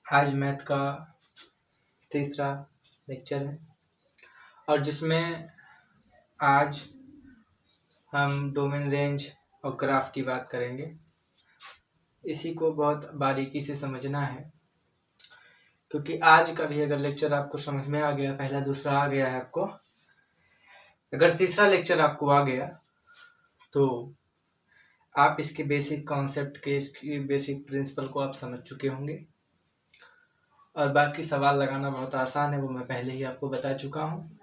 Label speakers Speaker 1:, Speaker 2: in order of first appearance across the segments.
Speaker 1: आज मैथ का तीसरा लेक्चर है और जिसमें आज हम डोमेन रेंज और ग्राफ की बात करेंगे। इसी को बहुत बारीकी से समझना है क्योंकि आज का भी अगर लेक्चर आपको समझ में आ गया, पहला दूसरा आ गया है आपको, अगर तीसरा लेक्चर आपको आ गया तो आप इसके बेसिक कॉन्सेप्ट के, इसकी बेसिक प्रिंसिपल को आप समझ चुके होंगे और बाकी सवाल लगाना बहुत आसान है, वो मैं पहले ही आपको बता चुका हूँ।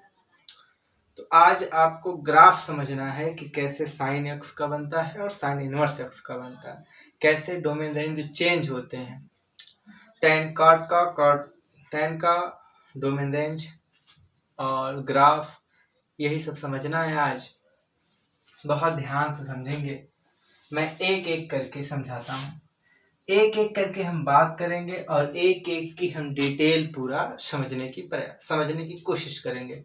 Speaker 1: तो आज आपको ग्राफ समझना है कि कैसे साइन एक्स का बनता है और साइन इनवर्स एक्स का बनता है, कैसे डोमेन रेंज चेंज होते हैं, tan का डोमेन रेंज और ग्राफ, यही सब समझना है। आज बहुत ध्यान से समझेंगे, मैं एक एक करके समझाता हूँ, एक एक करके हम बात करेंगे और एक एक की हम डिटेल पूरा समझने की कोशिश करेंगे।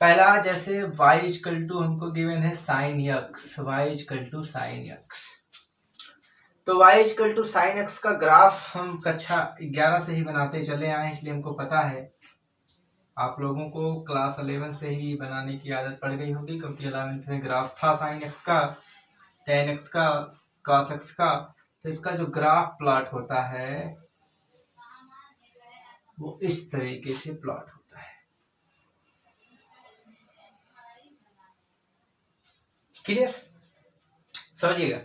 Speaker 1: पहला, जैसे y = हमको गिवन है sin x, y = sin x, तो y = sin x का ग्राफ हम कक्षा 11 से ही बनाते चले आए, इसलिए हमको पता है। आप लोगों को क्लास 11 से ही बनाने की आदत पड़ गई होगी क्योंकि 11th में ग्राफ था sin x का, tan x का, cos x का। तो इसका जो ग्राफ प्लॉट होता है वो इस तरीके से प्लॉट होता है। क्लियर? समझिएगा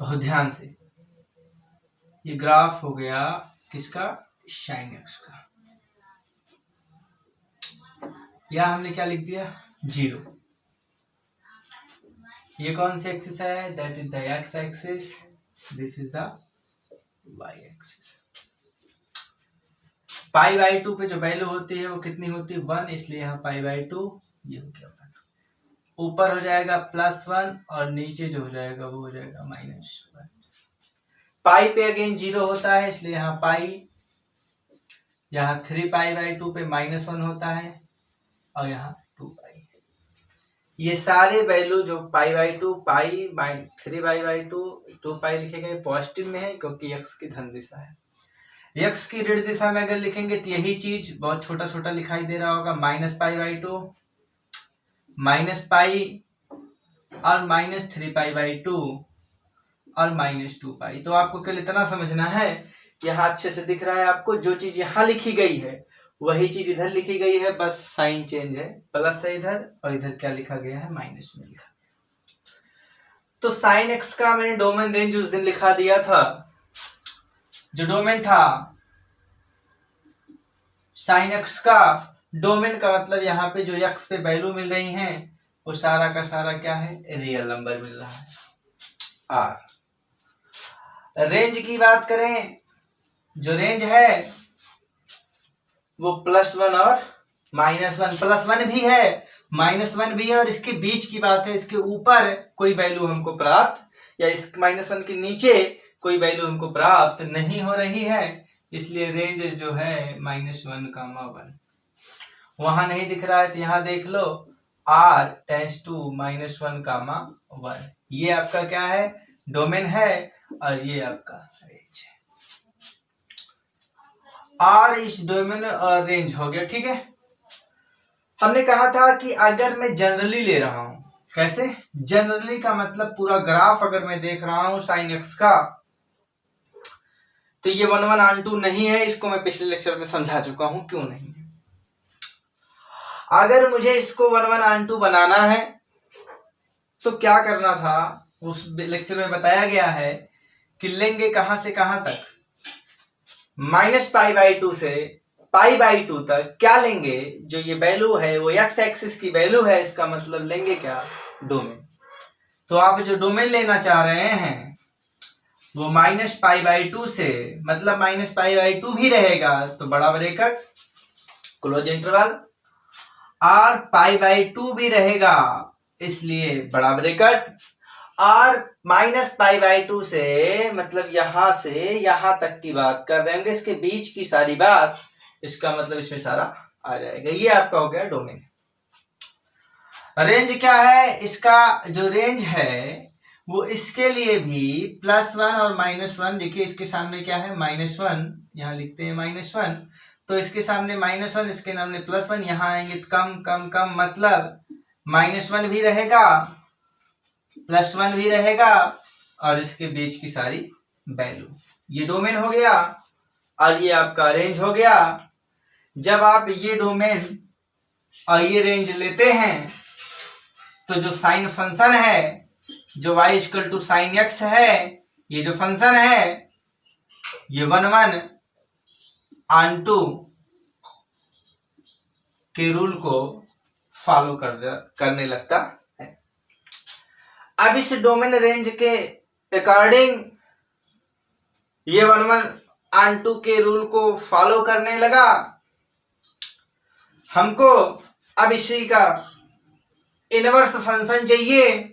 Speaker 1: बहुत ध्यान से। ये ग्राफ हो गया किसका? sin x का। या हमने क्या लिख दिया? 0। ये कौन सी एक्सिस है? That is the x axis, this is the y axis. π/2 पे जो वैल्यू होती है वो कितनी होती है? 1, इसलिए यहाँ π/2 ये हो गया 1। ऊपर हो जाएगा +1 और नीचे जो हो जाएगा वो हो जाएगा -1। पाई पे अगेन 0 होता है, इसलिए यहाँ पाई, यहाँ 3π/2 पे -1 होता है और यहाँ 2π। ये सारे वैल्यू जो π/2, पाई, 3π/2, 2π लिखे गए पॉजिटिव में है क्योंकि x की धन दिशा है। x की ऋण दिशा में अगर लिखेंगे तो यही चीज बहुत छोटा छोटा दिखाई दे रहा होगा, -π/2, -π और -3π/2 और -2π। तो आपको केवल इतना समझना है, यहाँ अच्छे से दिख रहा है आपको, जो चीज यहाँ लिखी गई है वही चीज इधर लिखी गई है, बस साइन चेंज है, प्लस है इधर और इधर क्या लिखा गया है? माइनस में लिखा। तो साइन एक्स का मैंने डोमेन रेंज उस दिन लिखा दिया था। जो डोमेन था साइन एक्स का, डोमेन का मतलब यहाँ पे जो एक्स पे वैल्यू मिल रही हैं वो सारा का सारा क्या है? रियल नंबर मिल रहा है, आर। रेंज की बात करें, जो रेंज है वो +1 और -1, +1 भी है, -1 भी है और इसके बीच की बात है, इसके ऊपर कोई वैल्यू हमको प्राप्त या इस -1 के नीचे कोई वैल्यू हमको प्राप्त नहीं हो रही है, इसलिए रेंज जो है -1, वहां नहीं दिख रहा है तो यहां देख लो, r टेंड्स टू -1, ये आपका क्या है? डोमेन है और ये आपका रेंज है। और इस डोमेन और रेंज हो गया, ठीक है। हमने कहा था कि अगर मैं जनरली ले रहा हूं, कैसे? जनरली का मतलब पूरा ग्राफ अगर मैं देख रहा हूं साइन एक्स का, तो ये 1/2 नहीं है, इसको मैं पिछले लेक्चर में समझा चुका हूं क्यों नहीं है। अगर मुझे इसको 1/2 बनाना है तो क्या करना था? उस लेक्चर में बताया गया है कि लेंगे कहां से कहां तक? -π/2 से π/2 तक क्या लेंगे? जो ये वैल्यू है वो x एक्सिस की वैल्यू है, इसका मतलब लेंगे क्या? डोमेन। तो आप जो डोमेन लेना चाह रहे हैं वो -π/2 से, मतलब -π/2 भी रहेगा तो बड़ा ब्रैकेट क्लोज इंटरवल, और π/2 भी रहेगा इसलिए बड़ा ब्रैकेट, और -π/2 से मतलब यहां से यहां तक की बात कर रहे होंगे, इसके बीच की सारी बात, इसका मतलब इसमें सारा आ जाएगा। ये आपका हो गया डोमेन। रेंज क्या है? इसका जो रेंज है वो इसके लिए भी +1 और -1, देखिए इसके सामने क्या है -1, यहाँ लिखते हैं -1, तो इसके सामने -1, इसके सामने +1, यहाँ आएंगे कम कम कम, मतलब -1 भी रहेगा, +1 भी रहेगा, और इसके बीच की सारी वैल्यू। ये डोमेन हो गया और ये आपका रेंज हो गया। जब आप ये डोमेन और ये रेंज लेते हैं तो जो साइन फंक्शन है, जो y = sin x है, ये जो फंक्शन है ये 1/(1)(2) के रूल को फॉलो करने लगता है। अब इस डोमेन रेंज के अकॉर्डिंग ये 1/(1)(2) के रूल को फॉलो करने लगा। हमको अब इसी का इनवर्स फंक्शन चाहिए,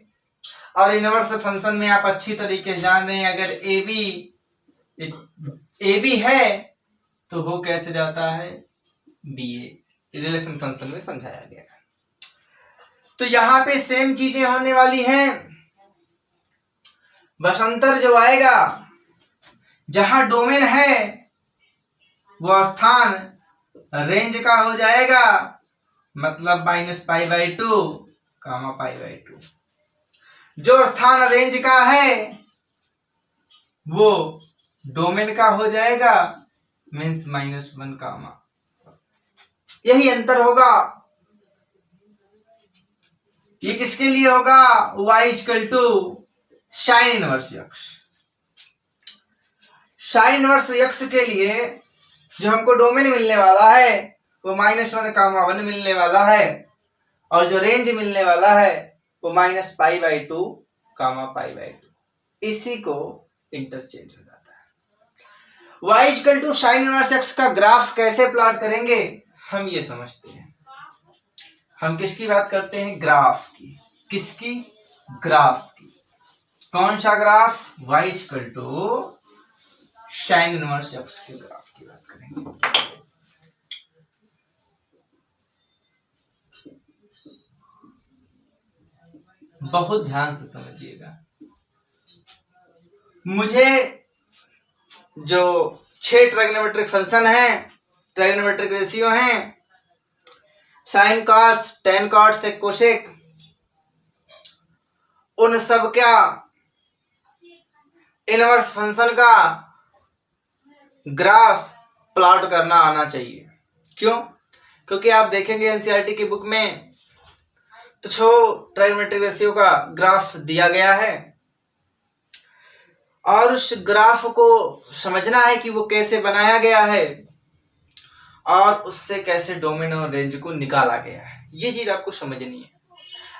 Speaker 1: और इनवर्स फंक्शन में आप अच्छी तरीके से जान रहे हैं, अगर ए बी है तो वो कैसे जाता है बी ए, रिलेशन फंक्शन में समझाया गया है। तो यहाँ पे सेम चीजें होने वाली हैं, बस अंतर जो आएगा, जहां डोमेन है वो स्थान रेंज का हो जाएगा, मतलब -π/2, π/2। जो स्थान रेंज का है वो डोमेन का हो जाएगा, मीन्स -1, यही अंतर होगा। ये किसके लिए होगा? y = sin 1x। sin 1x के लिए जो हमको डोमेन मिलने वाला है वो -1, मिलने वाला है, और जो रेंज मिलने वाला है वो -π/2, π/2। इसी को इंटरचेंज हो जाता है। y = sin 1x का ग्राफ कैसे प्लॉट करेंगे हम ये समझते हैं। हम किसकी बात करते हैं? ग्राफ की। किसकी? ग्राफ की। कौन सा ग्राफ? y = sin 1x के ग्राफ की बात करेंगे। बहुत ध्यान से समझिएगा। मुझे जो 6 ट्राइगोनोमेट्रिक फंक्शन है, ट्राइगोनोमेट्रिक रेशियो हैं, sine cos, tan cot, sec cosec, उन सब का इनवर्स फंक्शन का ग्राफ प्लॉट करना आना चाहिए। क्यों? क्योंकि आप देखेंगे एनसीईआरटी की बुक में तो 6 ट्राइगोनोमेट्रिक रेशियो का ग्राफ दिया गया है, और उस ग्राफ को समझना है कि वो कैसे बनाया गया है और उससे कैसे डोमेन और रेंज को निकाला गया है। ये चीज आपको समझनी है।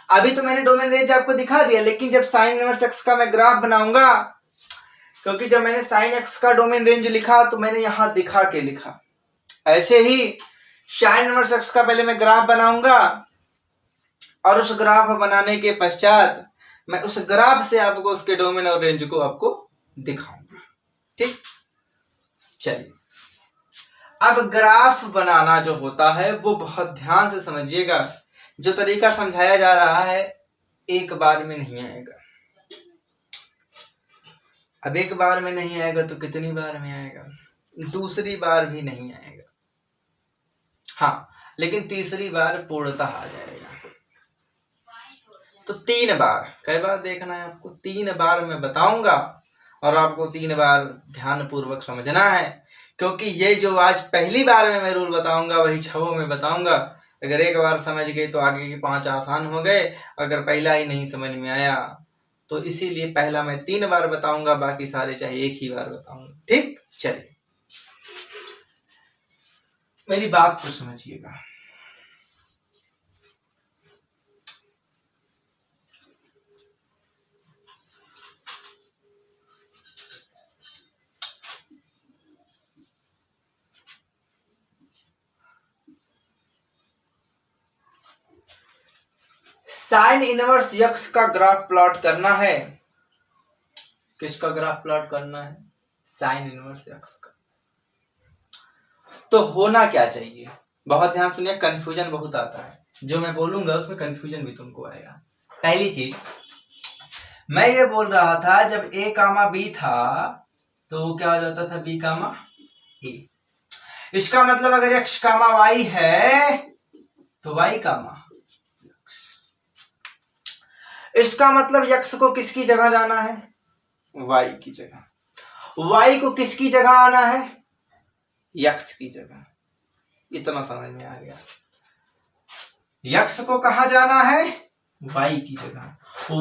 Speaker 1: अभी तो मैंने डोमेन रेंज आपको दिखा दिया, लेकिन जब sin 1x का मैं ग्राफ बनाऊंगा, क्योंकि जब मैंने sin x का डोमेन रेंज लिखा तो मैंने यहां दिखा के लिखा, ऐसे ही sin 1x का पहले मैं ग्राफ बनाऊंगा, और उस ग्राफ बनाने के पश्चात मैं उस ग्राफ से आपको उसके डोमेन और रेंज को आपको दिखाऊंगा। ठीक, चलिए। अब ग्राफ बनाना जो होता है वो बहुत ध्यान से समझिएगा। जो तरीका समझाया जा रहा है एक बार में नहीं आएगा। अब एक बार में नहीं आएगा तो कितनी बार में आएगा? दूसरी बार भी नहीं आएगा, हाँ, लेकिन तीसरी बार पूर्णतः आ जाएगा। तो 3 बार, कई बार देखना है आपको? 3 बार मैं बताऊंगा और आपको 3 बार ध्यान पूर्वक समझना है, क्योंकि ये जो आज पहली बार में मैं रूल बताऊंगा वही 6 में बताऊंगा। अगर एक बार समझ गए तो आगे के 5 आसान हो गए, अगर पहला ही नहीं समझ में आया तो इसीलिए पहला मैं 3 बार बताऊंगा, बाकी सारे चाहे एक ही बार बताऊंगा। ठीक, चलिए मेरी बात को समझिएगा। साइन इनवर्स x का ग्राफ प्लॉट करना है। किसका ग्राफ प्लॉट करना है? साइन इनवर्स x का। तो होना क्या चाहिए? बहुत ध्यान सुनिए, कंफ्यूजन बहुत आता है। जो मैं बोलूंगा उसमें कंफ्यूजन भी तुमको आएगा। पहली चीज, मैं ये बोल रहा था जब a कामा b था तो वो क्या हो जाता था b कामा a। इसका मतलब अगर x कामा y है तो y कामा, इसका मतलब x को किसकी जगह जाना है, y की जगह, y को किसकी जगह आना है, x की जगह। इतना समझ में आ गया। x को कहा जाना है, y की जगह,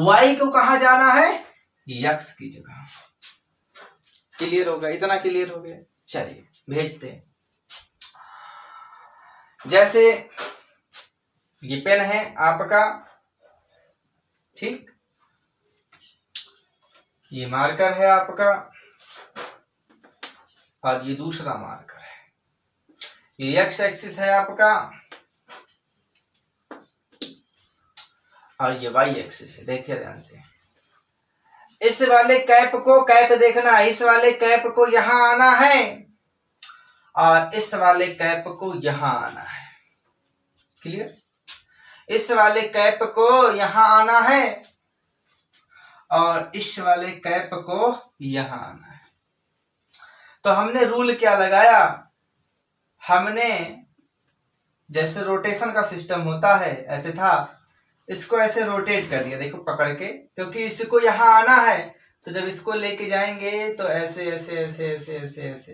Speaker 1: y को कहा जाना है, x की जगह। क्लियर होगा, इतना क्लियर हो गया। चलिए भेजते हैं। जैसे ये पेन है आपका, ठीक, ये मार्कर है आपका और ये दूसरा मार्कर है, ये एक्स एक्सिस है आपका और ये वाई एक्सिस है। देखिए ध्यान से, इस वाले कैप को, कैप देखना, इस वाले कैप को यहां आना है और इस वाले कैप को यहां आना है। क्लियर? इस वाले कैप को यहां आना है और इस वाले कैप को यहां आना है। तो हमने रूल क्या लगाया, हमने जैसे रोटेशन का सिस्टम होता है ऐसे था, इसको ऐसे रोटेट कर दिया, देखो पकड़ के, क्योंकि इसको यहां आना है तो जब इसको लेके जाएंगे तो ऐसे ऐसे ऐसे ऐसे ऐसे ऐसे ऐसे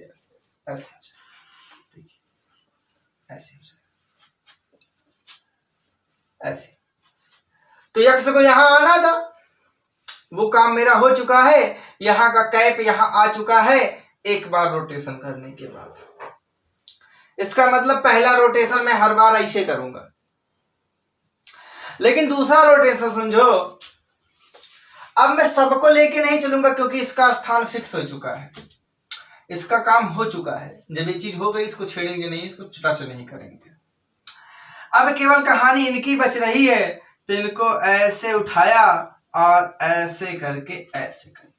Speaker 1: ऐसे ऐसे ऐसे। तो यक्ष को यहां आना था, वो काम मेरा हो चुका है, यहां का कैप यहां आ चुका है एक बार रोटेशन करने के बाद। इसका मतलब पहला रोटेशन मैं हर बार ऐसे करूंगा, लेकिन दूसरा रोटेशन समझो, अब मैं सबको लेके नहीं चलूंगा क्योंकि इसका स्थान फिक्स हो चुका है, इसका काम हो चुका है। जब ये चीज हो गई इसको छेड़ेंगे नहीं, इसको चटाचट नहीं करेंगे। अब केवल कहानी इनकी बच रही है, तो इनको ऐसे उठाया और ऐसे करके ऐसे कर दिया।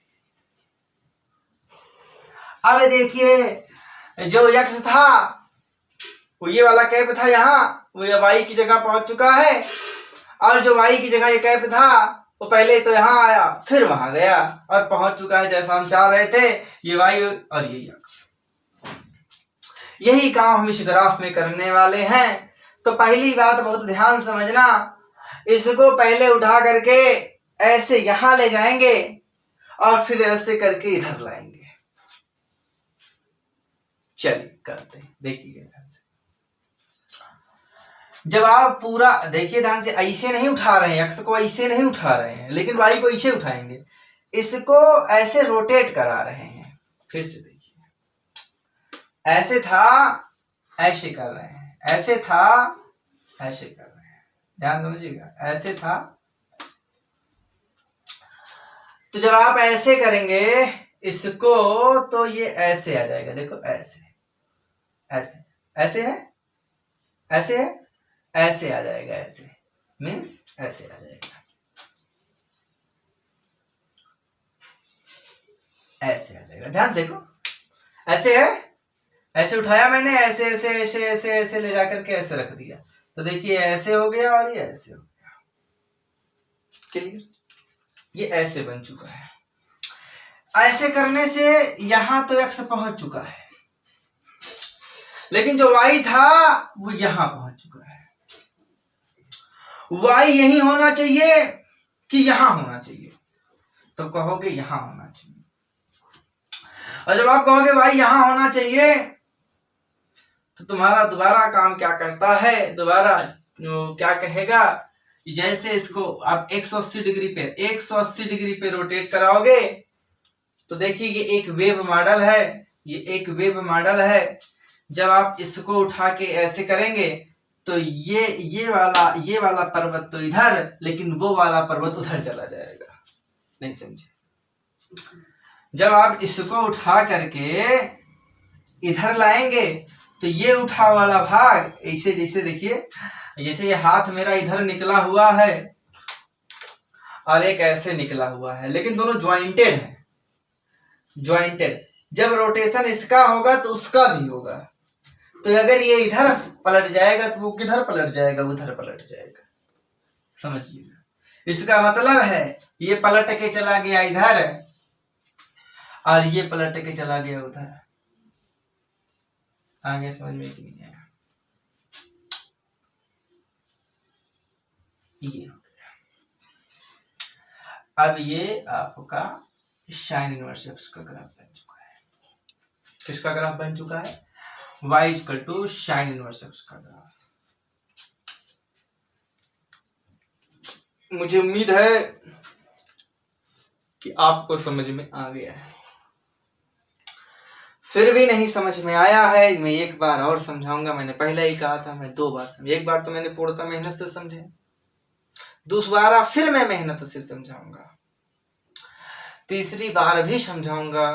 Speaker 1: अब देखिए जो यक्ष था वो ये वाला कैप था यहाँ, वो ये वाई की जगह पहुंच चुका है, और जो वाई की जगह ये कैप था वो पहले तो यहाँ आया फिर वहां गया और पहुंच चुका है जैसा हम चाह रहे थे, ये वाई और ये यक्ष। यही काम हम इस ग्राफ में करने वाले हैं। तो पहली बात बहुत ध्यान समझना, इसको पहले उठा करके ऐसे यहां ले जाएंगे और फिर ऐसे करके इधर लाएंगे। चलिए करते हैं, देखिए ध्यान से। जब आप पूरा देखिए ध्यान से, ऐसे नहीं उठा रहे हैं, एक्स को ऐसे नहीं उठा रहे हैं, लेकिन वाई को ऐसे उठाएंगे, इसको ऐसे रोटेट करा रहे हैं। फिर से देखिए, ऐसे था ऐसे कर रहे हैं, ऐसे था ऐसे कर रहे हैं, ध्यान समझिएगा, ऐसे था। तो जब आप ऐसे करेंगे इसको तो ये ऐसे आ जाएगा, देखो ऐसे ऐसे ऐसे है, ऐसे है, ऐसे आ जाएगा, ऐसे मीन्स ऐसे आ जाएगा, ऐसे आ जाएगा। ध्यान से देखो, ऐसे है, ऐसे उठाया मैंने, ऐसे ऐसे ऐसे ऐसे ऐसे ले जाकर के ऐसे रख दिया, तो देखिए ऐसे हो गया और ये ऐसे हो गया। क्लियर? ये ऐसे बन चुका है। ऐसे करने से यहां तो एक्स पहुंच चुका है, लेकिन जो वाई था वो यहां पहुंच चुका है। वाई यही होना चाहिए कि यहां होना चाहिए, तो कहोगे यहां होना चाहिए। और जब आप कहोगे वाई यहां होना चाहिए, तो तुम्हारा दोबारा काम क्या करता है, दोबारा क्या कहेगा, जैसे इसको आप 180 डिग्री पे 180 डिग्री पे रोटेट कराओगे, तो देखिए ये एक वेव मॉडल है, ये एक वेव मॉडल है। जब आप इसको उठा के ऐसे करेंगे तो ये वाला पर्वत तो इधर, लेकिन वो वाला पर्वत उधर चला जाएगा। नहीं समझे? जब आप इसको उठा करके इधर लाएंगे तो ये उठा वाला भाग ऐसे, जैसे देखिए, जैसे ये हाथ मेरा इधर निकला हुआ है और एक ऐसे निकला हुआ है, लेकिन दोनों ज्वाइंटेड है, ज्वाइंटेड। जब रोटेशन इसका होगा तो उसका भी होगा, तो अगर ये इधर पलट जाएगा तो वो किधर पलट जाएगा, उधर पलट जाएगा। समझिएगा, इसका मतलब है ये पलट के चला गया इधर और ये पलट के चला गया उधर। आगे समझ में कि नहीं आया? ये हो गया। अब ये आपका साइन इनवर्स एक्स का ग्राफ बन चुका है। किसका ग्राफ बन चुका है? y equal to sine inverse x का ग्राफ। मुझे उम्मीद है कि आपको समझ में आ गया है। फिर भी नहीं समझ में आया है, मैं एक बार और समझाऊंगा। मैंने पहले ही कहा था मैं 2 बार समझ, एक बार तो मैंने पूर्णतः मेहनत से समझे, दूसरा फिर मैं मेहनत से समझाऊंगा, तीसरी बार भी समझाऊंगा,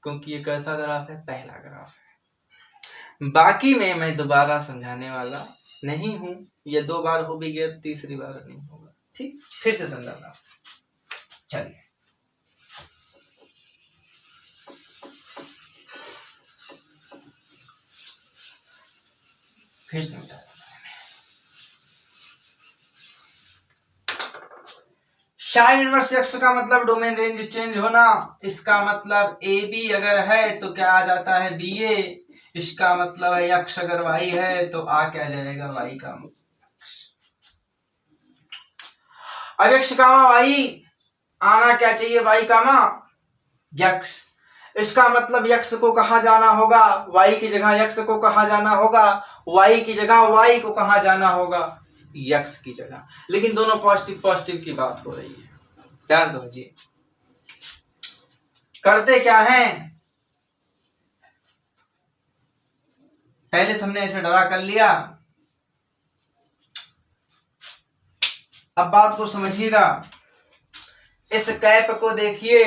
Speaker 1: क्योंकि ये कैसा ग्राफ है? पहला ग्राफ है। बाकी में मैं दोबारा समझाने वाला नहीं हूं। ये 2 बार हो भी गया, तीसरी बार नहीं होगा। ठीक, फिर से समझाना। चलिए फिर समझा। साइन इनवर्स एक्स का मतलब डोमेन रेंज चेंज होना। इसका मतलब ए बी अगर है तो क्या आ जाता है? बी ए। इसका मतलब है एक्स अगर वाई है तो आ क्या जाएगा? वाई का। अब एक्स कामा वाई आना क्या चाहिए? वाई कामा एक्स। इसका मतलब यक्स को कहां जाना होगा? वाई की जगह यक्स को कहां जाना होगा? वाई की जगह वाई को कहां जाना होगा? यक्स की जगह। लेकिन दोनों पॉजिटिव पॉजिटिव की बात हो रही है, ध्यान समझिए। करते क्या है? पहले तो हमने ऐसे ड्रा कर लिया। अब बात को समझिएगा। इस कैप को देखिए,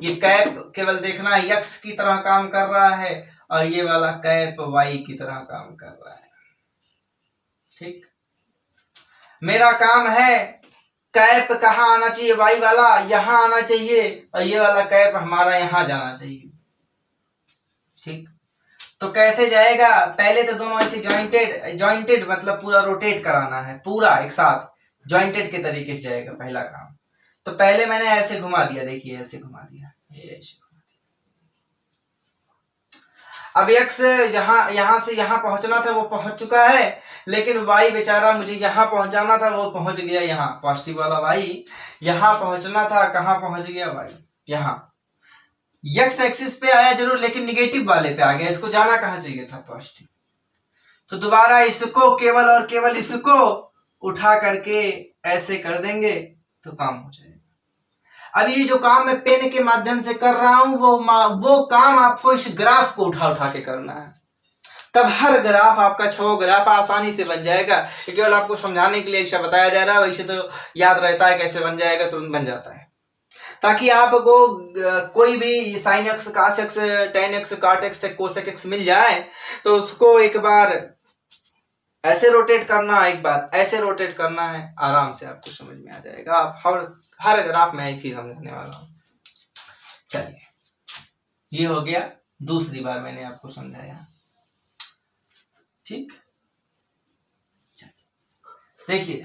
Speaker 1: ये कैप केवल देखना यक्स की तरह काम कर रहा है और ये वाला कैप वाई की तरह काम कर रहा है। ठीक, मेरा काम है कैप कहां आना चाहिए? वाई वाला यहां आना चाहिए और ये वाला कैप हमारा यहां जाना चाहिए। ठीक, तो कैसे जाएगा? पहले तो दोनों ऐसे जॉइंटेड मतलब पूरा रोटेट कराना है, पूरा एक साथ जॉइंटेड के तरीके से जाएगा पहला काम। तो पहले मैंने ऐसे घुमा दिया, देखिए ऐसे घुमा दिया, ये ऐसे घुमा दिया। अब एक्स यहां से यहां पहुंचना था, वो पहुंच चुका है, लेकिन वाई बेचारा मुझे यहां पहुंचाना था, वो पहुंच गया यहां। पॉजिटिव वाला वाई यहां पहुंचना था, कहां पहुंच गया? वाई यहां। एक्स एक्सिस पे आया जरूर, लेकिन निगेटिव वाले पे आ गया। इसको जाना कहां चाहिए था? पॉजिटिव। तो दोबारा इसको केवल और केवल इसको उठा करके ऐसे कर देंगे तो काम हो जाएगा। अब ये जो काम मैं पेन के माध्यम से कर रहा हूं वो काम आपको इस ग्राफ को उठा उठा के करना है। तब हर ग्राफ आपका 6 ग्राफ आसानी से बन जाएगा। केवल आपको समझाने के लिए ऐसा बताया जा रहा है, वैसे तो याद रहता है कैसे बन जाएगा, तुरंत बन जाता है। ताकि आपको कोई भी साइन एक्स, कास एक्स, टेन एक्स, काट एक्स, कोसेक एक्स मिल जाए तो उसको एक बार ऐसे रोटेट करना, एक बार ऐसे रोटेट करना है, आराम से आपको समझ में आ जाएगा। आप हर ग्राफ में एक चीज समझने वाला हूं। चलिए, ये हो गया, दूसरी बार मैंने आपको समझाया। ठीक, देखिए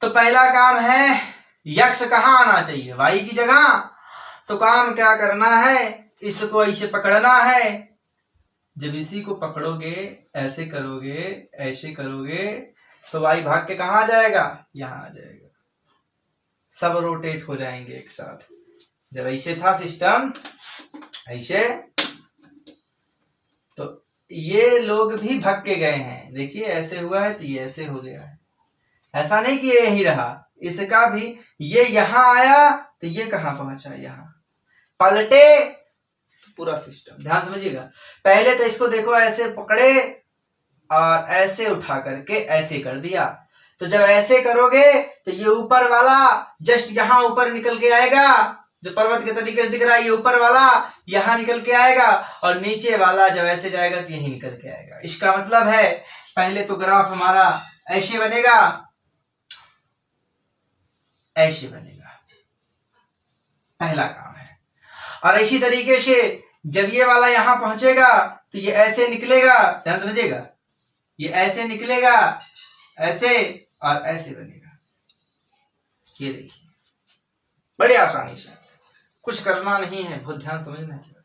Speaker 1: तो पहला काम है यक्स कहां आना चाहिए? वाई की जगह। तो काम क्या करना है? इसको ऐसे पकड़ना है। जब इसी को पकड़ोगे, ऐसे करोगे, ऐसे करोगे तो वाई भाग के कहां आ जाएगा? यहां आ जाएगा। सब रोटेट हो जाएंगे एक साथ। जब ऐसे था सिस्टम ऐसे, तो ये लोग भी भाग के गए हैं। देखिए ऐसे हुआ है तो ये ऐसे हो गया है। ऐसा नहीं कि ये यही रहा, इसका भी ये यहां आया तो ये कहां पहुंचा? यहां। पलटे तो पूरा सिस्टम। ध्यान समझिएगा। पहले तो इसको देखो, ऐसे पकड़े और ऐसे उठा करके ऐसे कर दिया। तो जब ऐसे करोगे तो ये ऊपर वाला जस्ट यहां ऊपर निकल के आएगा, जो पर्वत के तरीके से दिख रहा है, ये ऊपर वाला यहां निकल के आएगा और नीचे वाला जब ऐसे जाएगा तो यही निकल के आएगा। इसका मतलब है पहले तो ग्राफ हमारा ऐसे बनेगा, ऐसे बनेगा, पहला काम है। और इसी तरीके से जब ये वाला यहां पहुंचेगा तो ये ऐसे निकलेगा। ध्यान समझिएगा, ये ऐसे निकलेगा, ऐसे और ऐसे बनेगा। ये देखिए, बड़ी आसानी से, कुछ करना नहीं है, बहुत ध्यान समझना है।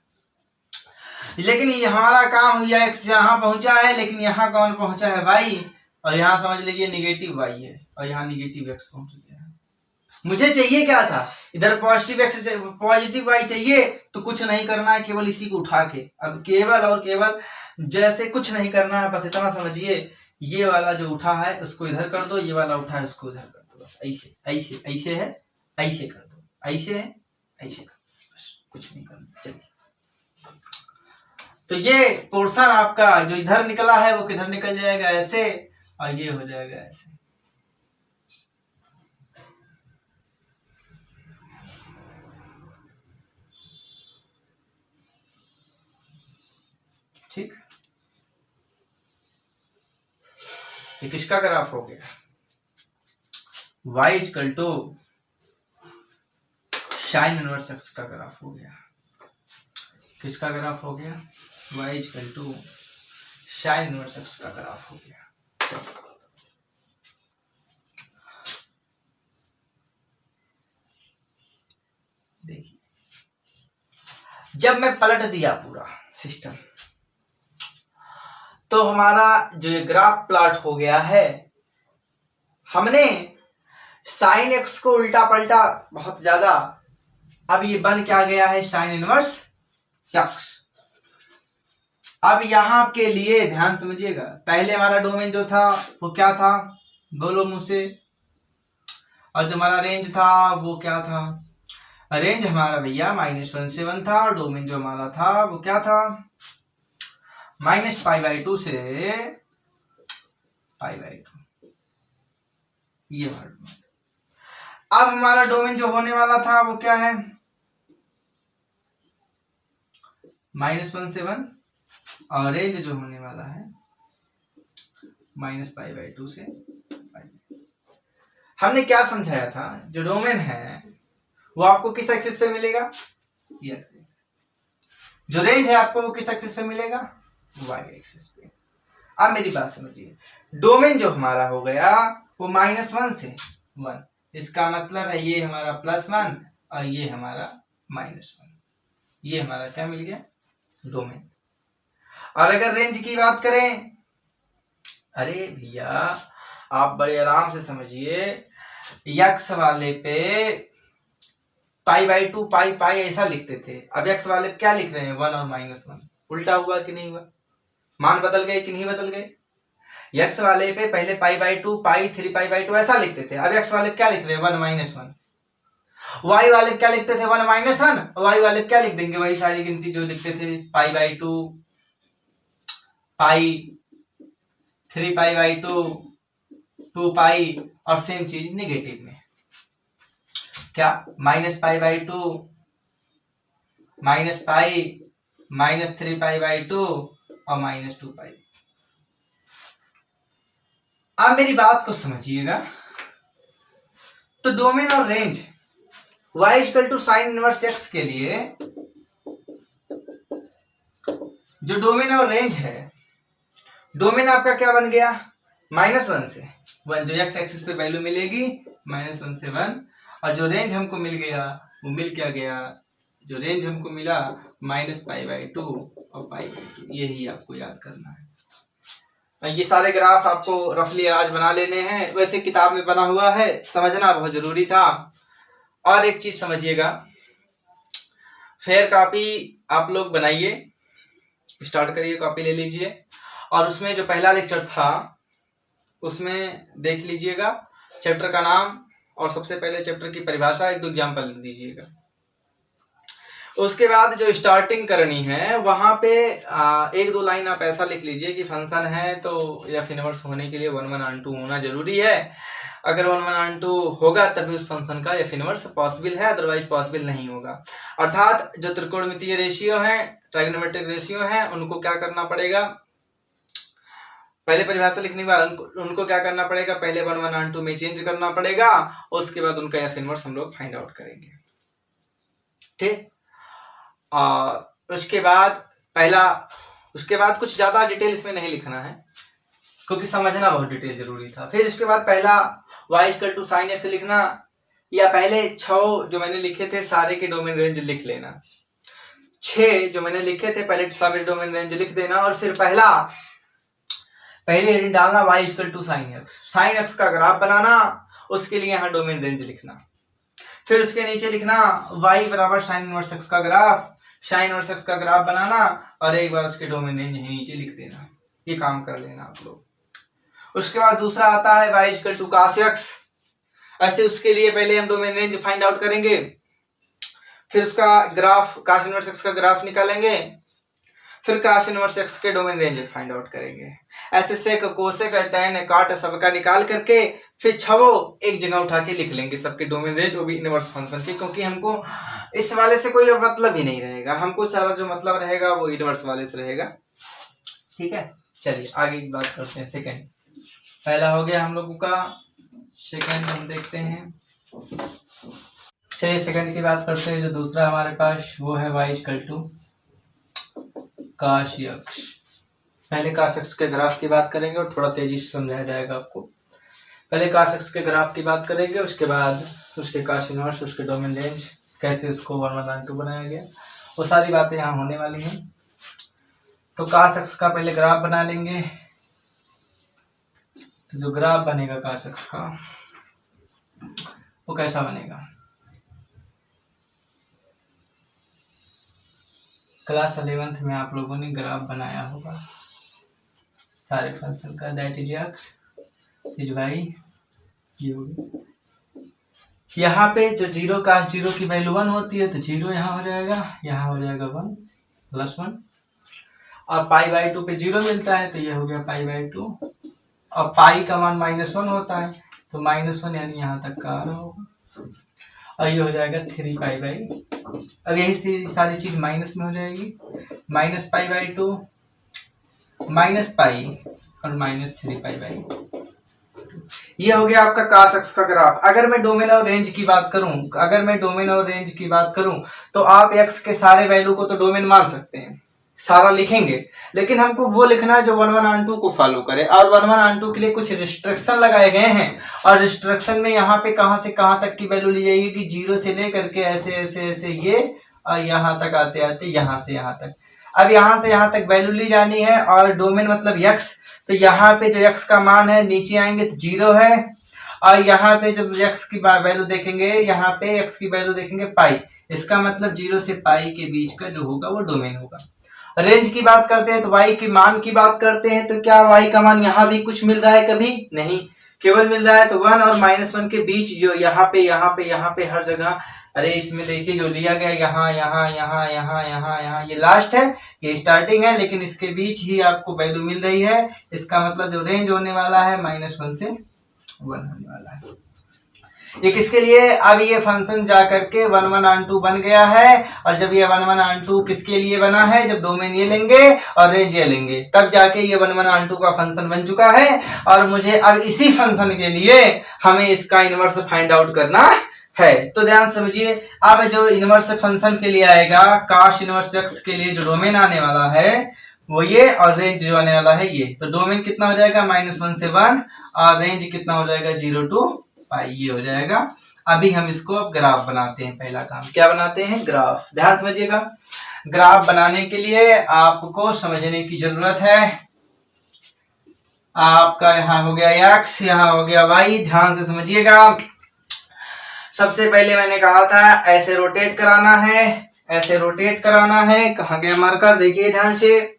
Speaker 1: लेकिन ये हमारा काम हुआ, एक्स यहाँ पहुंचा है, लेकिन यहाँ कौन पहुंचा है वाई, और यहाँ समझ लीजिए निगेटिव वाई है, और यहाँ निगेटिव एक्स पहुंच गया है। मुझे चाहिए क्या था, इधर पॉजिटिव एक्स, पॉजिटिव वाई चाहिए, तो कुछ नहीं करना है, केवल इसी को उठा के, अब केवल और केवल जैसे कुछ नहीं करना है, बस इतना समझिए, ये वाला जो उठा है उसको इधर कर दो, ये वाला उठा है उसको इधर कर दो, बस ऐसे ऐसे ऐसे है, ऐसे कर दो, ऐसे है, ऐसे कर दो, बस कुछ नहीं करना। चलिए, तो ये पोर्शन आपका जो इधर निकला है वो किधर निकल जाएगा, ऐसे, और ये हो जाएगा ऐसे। ठीक, ये किसका ग्राफ हो गया, y equal to sine inverse x का ग्राफ हो गया। किसका ग्राफ हो गया, y equal to sine inverse x का ग्राफ हो गया। देखिए, जब मैं पलट दिया पूरा सिस्टम, तो हमारा जो ये ग्राफ प्लॉट हो गया है, हमने साइन एक्स को उल्टा पलटा बहुत ज्यादा, अब ये बन क्या गया है, साइन इनवर्स एक्स। अब यहां के लिए ध्यान समझिएगा, पहले हमारा डोमेन जो था वो क्या था, बोलो मुझसे, और जो हमारा रेंज था वो क्या था, रेंज हमारा भैया -1 से 1 था, और डोमेन जो हमारा था वो क्या था, -π/2 से π/2, ये हमारा। अब हमारा डोमेन जो होने वाला था वो क्या है, -1 से 1, और रेंज जो होने वाला है -π/2 से π। हमने क्या समझाया था, जो डोमेन है वो आपको किस एक्सिस पे मिलेगा, ये एक्सिस। जो रेंज है आपको वो किस एक्सिस पे मिलेगा, y एक्सिस पे। अब मेरी बात समझिए, डोमेन जो हमारा हो गया वो -1 से 1, इसका मतलब है ये हमारा +1 और ये हमारा -1, ये हमारा क्या मिल गया, डोमेन। और अगर रेंज की बात करें, अरे भैया आप बड़े आराम से समझिए, x वाले पे π/2 π ऐसा लिखते थे, अब x वाले क्या लिख रहे हैं, 1 और -1, उल्टा हुआ कि नहीं हुआ, मान बदल गए कि नहीं बदल गए। x वाले पे पहले π/2 π 3 π/2 ऐसा लिखते थे, अब x वाले क्या लिख रहे हैं, 1 -1। y वाले क्या लिखते थे, 1 -1, y वाले क्या लिख देंगे, वही सारी गिनती जो लिखते थे, π/2 π 3 π/2 2 π, और सेम चीज नेगेटिव में क्या, -π/2 -π -3 π/2 और -2 π। अब मेरी बात को समझिएगा, तो डोमेन और range y equal to sine inverse x के लिए, जो डोमेन और रेंज है, डोमेन आपका क्या बन गया, -1 से 1, जो x एक्सिस पे वैल्यू मिलेगी -1 से 1, और जो रेंज हमको मिल गया वो मिल क्या गया, जो रेंज हमको मिला -π/2 और π/2, यही आपको याद करना है। ये सारे ग्राफ आपको रफली आज बना लेने हैं, वैसे किताब में बना हुआ है, समझना बहुत जरूरी था। और एक चीज समझिएगा, फेयर कॉपी आप लोग बनाइए, स्टार्ट करिए, कॉपी ले लीजिए, और उसमें जो पहला लेक्चर था उसमें देख लीजिएगा चैप्टर का नाम, और सबसे पहले चैप्टर की परिभाषा, 1-2 एग्जाम्पल दीजिएगा। उसके बाद जो स्टार्टिंग करनी है वहां पे 1-2 लाइन आप ऐसा लिख लीजिए कि फंक्शन है तो एफ इनवर्स होने के लिए 1/2 होना जरूरी है, अगर 1/2 होगा तभी उस फंक्शन का एफ इनवर्स पॉसिबल है, अदरवाइज पॉसिबल नहीं होगा। अर्थात जो त्रिकोणमितीय रेशियो है, ट्राइगोनोमेट्रिक रेशियो है, उनको क्या करना पड़ेगा, पहले परिभाषा लिखने के बाद उनको क्या करना पड़ेगा, पहले 1/2 में चेंज करना पड़ेगा, उसके बाद उनका एफ इनवर्स हम लोग फाइंड आउट करेंगे। ठीक, और उसके बाद कुछ ज्यादा डिटेल इसमें नहीं लिखना है, क्योंकि समझना बहुत डिटेल जरूरी था। फिर इसके बाद पहला y equal to sine x लिखना, या पहले 6 जो मैंने लिखे थे सारे के डोमेन रेंज लिख लेना। 6 जो मैंने लिखे थे पहले सारे डोमेन रेंज लिख देना, और फिर पहले हेडिंग डालना y equal to sine x का ग्राफ बनाना, उसके लिए यहाँ डोमेन रेंज लिखना। फिर उसके नीचे लिखना y बराबर साइन इनवर्स एक्स का ग्राफ, साइन इनवर्स एक्स का ग्राफ बनाना, और एक बार उसके डोमेन रेंज यहीं नीचे लिख देना। ये काम कर लेना आप लोग। उसके बाद दूसरा आता है y equal to cos x। ऐसे उसके लिए पहले हम डोमेन रेंज फाइंड आउट करेंगे, फिर उसका ग्राफ cos इनवर्स x का ग्राफ निकालेंगे, फिर cos इनवर्स x के डोमेन रेंज फाइंड आउट करेंगे। ऐसे सेक कोसेक tan कॉट सबका निकाल करके फिर छवो एक जगह उठा के लिख लेंगे सबके डोमेन रेंज, वो भी इनवर्स फंक्शन के, क्योंकि हमको इस वाले से कोई मतलब ही नहीं रहेगा, हमको सारा जो मतलब रहेगा वो इनवर्स वाले से रहेगा। ठीक है, चलिए आगे की बात करते हैं। सेकंड पहला हो गया हम लोगों का, सेकंड हम देखते हैं। चलिए सेकंड की बात करते हैं। जो दूसरा हमारे पास वो है y equal to cos x। पहले cos x के ग्राफ की बात करेंगे और थोड़ा तेजी से समझाया जाएगा आपको। पहले cos x के ग्राफ की बात करेंगे, उसके बाद उसके cos इनवर्स, उसके डोमेन रेंज, कैसे उसको 1 1 2 बनाया गया, वो सारी बातें यहाँ होने वाली हैं। तो cos x का पहले ग्राफ बना लेंगे। तो जो ग्राफ बनेगा cos x का वो कैसा बनेगा, क्लास 11th में आप लोगों ने ग्राफ बनाया होगा सारे फंक्शन का, that is x is y। ये होगी यहाँ पे जो 0 cos 0 की वैल्यू 1 होती है, तो 0 यहाँ हो जाएगा, यहाँ हो जाएगा 1 +1, और π/2 पे 0 मिलता है, तो ये हो गया π/2, और पाई का मान -1 होता है, तो -1 यानी यहाँ तक का आ रहा होगा, और ये हो जाएगा 3π/। अब यही सारी चीज माइनस में हो जाएगी, -π/2 -π और -3π/। ये हो गया आपका cos x का ग्राफ। अगर मैं डोमेन और रेंज की बात करूं, तो आप x के सारे वैल्यू को तो डोमेन मान सकते हैं, सारा लिखेंगे, लेकिन हमको वो लिखना है जो 1 1 2 को फॉलो करे, और 1 1 2 के लिए कुछ रिस्ट्रिक्शन लगाए गए हैं, और रिस्ट्रिक्शन में यहाँ पे कहाँ से कहाँ तक की वैल्यू ली जाएगी कि 0 से लेकर के ऐसे ऐसे ऐसे ये, और यहाँ तक आते आते यहाँ से यहाँ तक। अब यहाँ से यहाँ तक वैल्यू ली जानी है, और डोमेन मतलब x, तो यहाँ पे जो x का मान है नीचे आएंगे तो 0 है, और यहाँ पे जब x की वैल्यू देखेंगे, यहाँ पे x की वैल्यू देखेंगे पाई, इसका मतलब 0 से पाई के बीच का जो होगा वो डोमेन होगा। रेंज की बात करते हैं तो y के मान की बात करते हैं, तो क्या y का मान यहाँ भी कुछ मिल रहा है? कभी नहीं, केवल मिल रहा है तो 1 और -1 के बीच, जो यहाँ पे हर जगह। अरे इसमें देखिए जो लिया गया यहाँ ये लास्ट है, ये स्टार्टिंग है, लेकिन इसके बीच ही आपको वैल्यू मिल रही है। इसका मतलब जो रेंज होने वाला है -1 से 1 होने वाला है। ये किसके लिए? अब ये फंक्शन जा करके 1 1 2 बन गया है, और जब ये 1 1 2 किसके लिए बना है? जब डोमेन ये लेंगे और रेंज ये लेंगे, तब जाके ये 1 1 2 का फंक्शन बन चुका है। और मुझे अब इसी फंक्शन के लिए हमें इसका इनवर्स फाइंड आउट करना है। तो ध्यान समझिए, अब जो इनवर्स फंक्शन के लिए आएगा, cos इनवर्स x के लिए जो डोमेन आने वाला है वो ये, और रेंज जो आने वाला है ये। तो डोमेन कितना हो जाएगा? -1 से 1, और रेंज कितना हो जाएगा? 0 to पाई, ये हो जाएगा। अभी हम इसको अब ग्राफ बनाते हैं। पहला काम क्या बनाते हैं? ग्राफ। ध्यान समझिएगा, ग्राफ बनाने के लिए आपको समझने की जरूरत है। आपका यहाँ हो गया x, यहाँ हो गया y, ध्यान से समझिएगा। सबसे पहले मैंने कहा था ऐसे रोटेट कराना है, ऐसे रोटेट कराना है। कहाँ गया मार्कर? देखिए ध्यान से,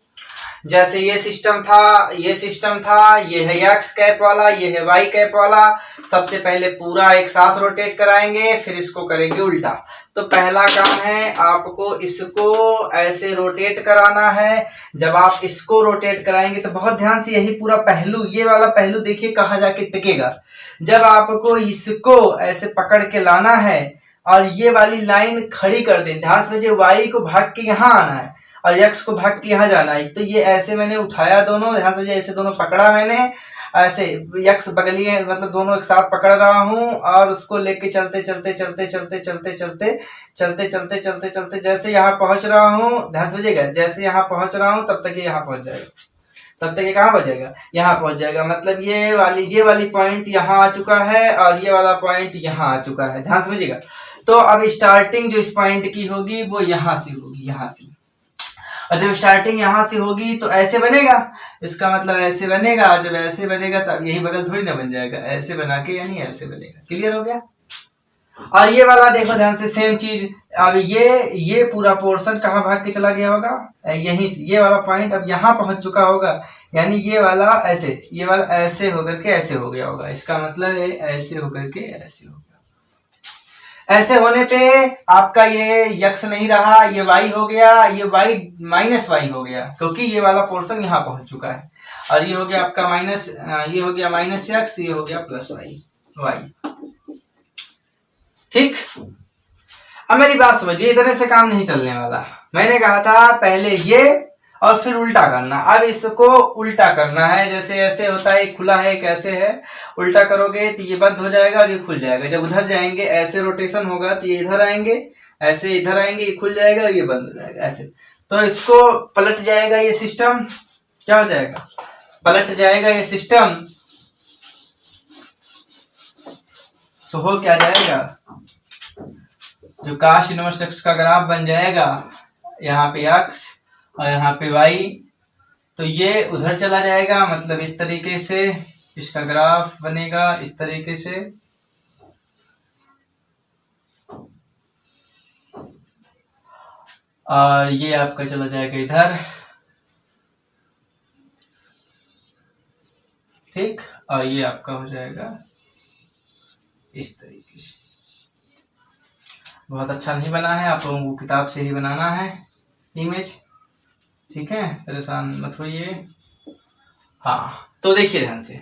Speaker 1: जैसे ये सिस्टम था, ये है x कैप वाला, ये है y कैप वाला। सबसे पहले पूरा एक साथ रोटेट कराएंगे, फिर इसको करेंगे उल्टा। तो पहला काम है आपको इसको ऐसे रोटेट कराना है। जब आप इसको रोटेट कराएंगे तो बहुत ध्यान से, यही पूरा पहलू, ये वाला पहलू देखिए कहाँ जाके टिकेगा। जब आपको इसको ऐसे पकड़ के लाना है और ये वाली लाइन खड़ी कर दे, ध्यान से मुझे y को भाग के यहाँ आना है और x को भाग के यहाँ जाना है। तो ये ऐसे मैंने उठाया दोनों, ध्यान से मुझे ऐसे दोनों पकड़ा मैंने, ऐसे x बगलिए मतलब दोनों एक साथ पकड़ रहा हूँ, और उसको लेके चलते चलते जैसे यहाँ पहुंच रहा हूँ, ध्यान से समझिएगा, जैसे यहाँ पहुंच रहा हूँ तब तक ये यहाँ पहुंच जाएगा। तब तक ये कहाँ पहुंच जाएगा, यहाँ पहुंच जाएगा। मतलब ये वाली पॉइंट यहाँ आ चुका है और ये वाला पॉइंट यहाँ आ चुका है, ध्यान समझिएगा। तो अब स्टार्टिंग जो इस पॉइंट की होगी वो यहाँ से होगी, यहाँ से। और जब स्टार्टिंग यहाँ से होगी तो ऐसे बनेगा, इसका मतलब ऐसे बनेगा। और जब ऐसे बनेगा तो अब यही बगल थोड़ी ना बन जाएगा, ऐसे बना के यानी ऐसे बनेगा। क्लियर हो गया। और ये वाला देखो ध्यान से, सेम चीज। अब ये पूरा पोर्शन कहाँ भाग के चला गया होगा, यहीं से। ये वाला पॉइंट अब यहाँ पहुंच चुका होगा, यानी ये वाला ऐसे, ये वाला ऐसे होकर के ऐसे हो गया होगा। इसका मतलब ये ऐसे होकर के ऐसे हो गया। ऐसे होने पे आपका ये यक्स नहीं रहा, ये वाई हो गया, ये वाई माइनस वाई हो गया, क्योंकि ये वाला पोर्शन यहाँ पहुंच चुका है। और ये हो गया आपका माइनस, ये हो गया माइनस यक्स, ये हो गया प्लस वाई। ठीक। अब मेरी बात समझिए, इतने से काम नहीं चलने वाला। मैंने कहा था पहले ये और फिर उल्टा करना। अब इसको उल्टा करना है, जैसे ऐसे होता है, खुला है एक ऐसे है, उल्टा करोगे तो ये बंद हो जाएगा और ये खुल जाएगा। जब उधर जाएंगे ऐसे रोटेशन होगा तो ये इधर आएंगे, ऐसे इधर आएंगे, ये खुल जाएगा और ये बंद हो जाएगा ऐसे। तो इसको पलट जाएगा ये सिस्टम, क्या हो जाएगा, पलट जाएगा ये सिस्टम। तो हो क्या जाएगा, जो काश इनवर्स एक्स का ग्राफ बन जाएगा, यहाँ पे एक्स और यहाँ पे वाई, तो ये उधर चला जाएगा। मतलब इस तरीके से इसका ग्राफ बनेगा, इस तरीके से। और ये आपका चला जाएगा इधर, ठीक। और ये आपका हो जाएगा इस तरीके से। बहुत अच्छा नहीं बना है, आप लोगों को किताब से ही बनाना है इमेज, ठीक है, परेशान मत होइए। हाँ, तो देखिए ध्यान से।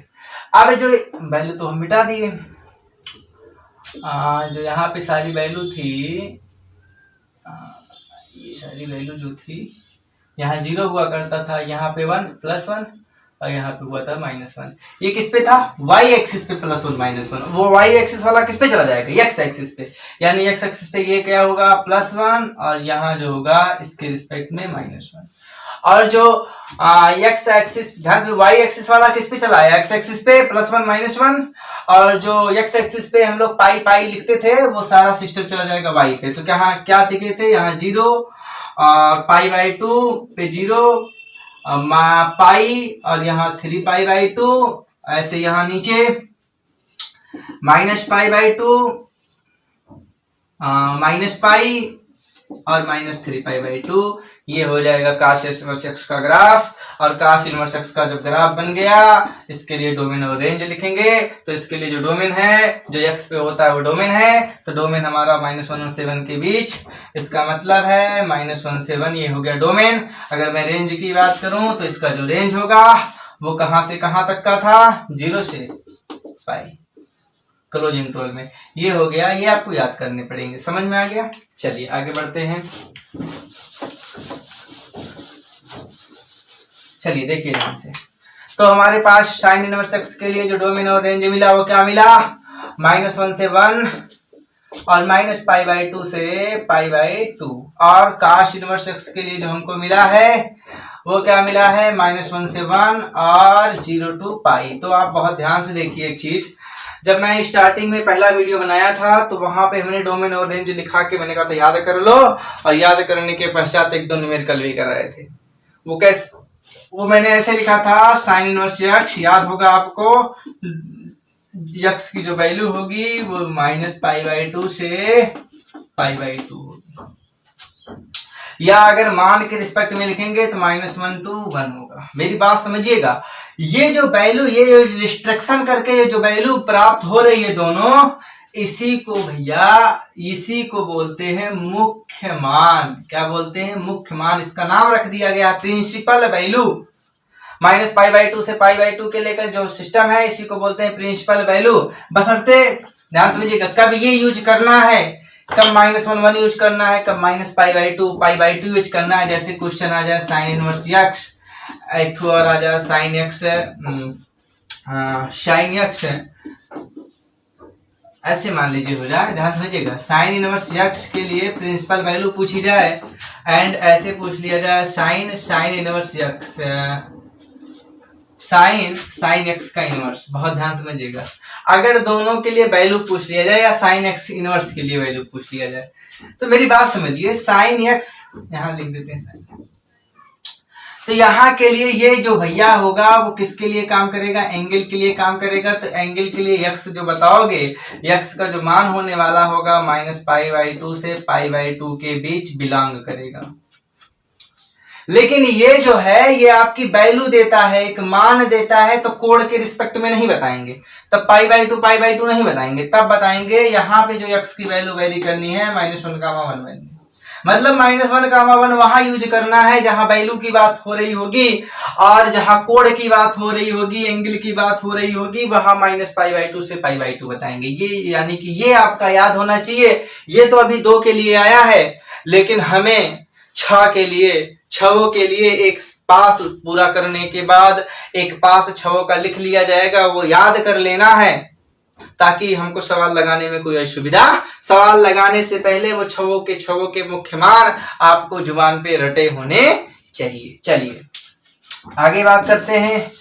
Speaker 1: अब जो वैल्यू तो हम मिटा दिए, जो यहाँ पे सारी वैल्यू थी, ये सारी वैल्यू जो थी, यहाँ 0 हुआ करता था, यहाँ पे 1 +1 और यहाँ पे हुआ था -1। ये किस पे था, y एक्सिस पे +1 -1। वो y एक्सिस वाला किस पे चला जाएगा, x एक्सिस पे। यानी x एक्सिस पे ये क्या होगा, +1, और यहाँ जो होगा इसके रिस्पेक्ट में -1। और जो x एक्सिस, ध्यान से, y एक्सिस वाला किस पे चला है, x एक्सिस पे +1 -1। और जो x एक्सिस पे हम लोग पाई लिखते थे, वो सारा सिस्टम चला जाएगा y पे। तो क्या दिखे थे, यहाँ 0 और π/2 पे 0, पाई और यहाँ 3π/2, ऐसे यहाँ नीचे -π/2, -पाई और -3π/2। ये हो जाएगा काश इनवर्स एक्स का ग्राफ। और काश इनवर्स एक्स का जब ग्राफ बन गया, इसके लिए डोमेन और रेंज लिखेंगे। तो इसके लिए जो डोमेन है, जो एक्स पे होता है वो डोमेन है। तो डोमेन हमारा -1 और 7 के बीच, इसका मतलब है -1 7, ये हो गया डोमेन। अगर मैं रेंज की बात करूं तो इसका जो रेंज होगा वो कहां से कहां तक का था, 0 से पाई, क्लोज इंटरवल में। ये हो गया, ये आपको याद करने पड़ेंगे। समझ में आ गया। चलिए आगे बढ़ते हैं। चलिए देखिए ध्यान से। तो हमारे पास साइन इनवर्स एक्स के लिए जो डोमेन और रेंज मिला वो क्या मिला, -1 से 1 और -π/2 से π/2। और काश इनवर्स एक्स के लिए जो हमको मिला है वो क्या मिला है, -1 से 1 और 0 to π। तो आप बहुत ध्यान से देखिए एक चीज, जब मैं स्टार्टिंग में पहला वीडियो बनाया था तो वहां पे हमने डोमेन और रेंज लिखा के मैंने कहा था याद कर लो, और याद करने के पश्चात 1-2 न्यूमेरिकल भी कराए थे। वो कैसे, वो मैंने ऐसे लिखा था, साइन इनवर्स एक्स, याद होगा आपको, एक्स की जो वैल्यू होगी वो -π/2 से π/2 होगी। या अगर मान के रिस्पेक्ट में लिखेंगे तो -1 to 1 होगा। मेरी बात समझिएगा, ये जो वैल्यू, ये रिस्ट्रिक्शन करके जो वैल्यू प्राप्त हो रही है दोनों, इसी को भैया, इसी को बोलते हैं मुख्य मान। क्या बोलते हैं, मुख्य मान। इसका नाम रख दिया गया प्रिंसिपल वैल्यू। -π/2 से π/2 के लेकर जो सिस्टम है, इसी को बोलते हैं प्रिंसिपल वैल्यू। बशर्ते ध्यान समझिएगा, कब ये यूज करना है, कब -1 यूज करना है, कब -π/2 π/2 यूज करना है। जैसे क्वेश्चन आ जाए साइन इनवर्स एक्स, एक और आ जाए साइन एक्स, साइन एक्स, ऐसे मान लीजिए हो जाए। ध्यान समझिएगा, साइन इनवर्स एक्स के लिए प्रिंसिपल वैल्यू पूछी जाए, एंड ऐसे पूछ लिया जाए sign inverse x, sign x का इनवर्स, बहुत ध्यान समझिएगा। अगर दोनों के लिए वैल्यू पूछ लिया जाए या साइन एक्स इनवर्स के लिए वैल्यू पूछ लिया जाए, तो मेरी बात समझिए, साइन एक्स यहां लिख देते हैं साइन, तो यहाँ के लिए ये जो भैया होगा वो किसके लिए काम करेगा, एंगल के लिए काम करेगा। तो एंगल के लिए यक्स जो बताओगे, यक्स का जो मान होने वाला होगा -π/2 से π/2 के बीच बिलोंग करेगा। लेकिन ये जो है ये आपकी वैल्यू देता है, एक मान देता है, तो कोण के रिस्पेक्ट में नहीं बताएंगे, तब π/2 नहीं बताएंगे, तब बताएंगे यहाँ पे जो x की वैल्यू वेरी करनी है -1,1 मतलब -1,1 वहां यूज करना है जहां वैल्यू की बात हो रही होगी, और जहां कोण की बात हो रही होगी, एंगल की बात हो रही होगी, वहां -π/2 से π/2 बताएंगे। ये यानी कि ये आपका याद होना चाहिए। ये तो अभी 2 के लिए आया है, लेकिन हमें 6 के लिए, छवों के लिए एक पास पूरा करने के बाद एक पास छवों का लिख लिया जाएगा, वो याद कर लेना है ताकि हमको सवाल लगाने में कोई असुविधा, सवाल लगाने से पहले वो छवों के मुख्य मान आपको जुबान पे रटे होने चाहिए। चलिए आगे बात करते हैं।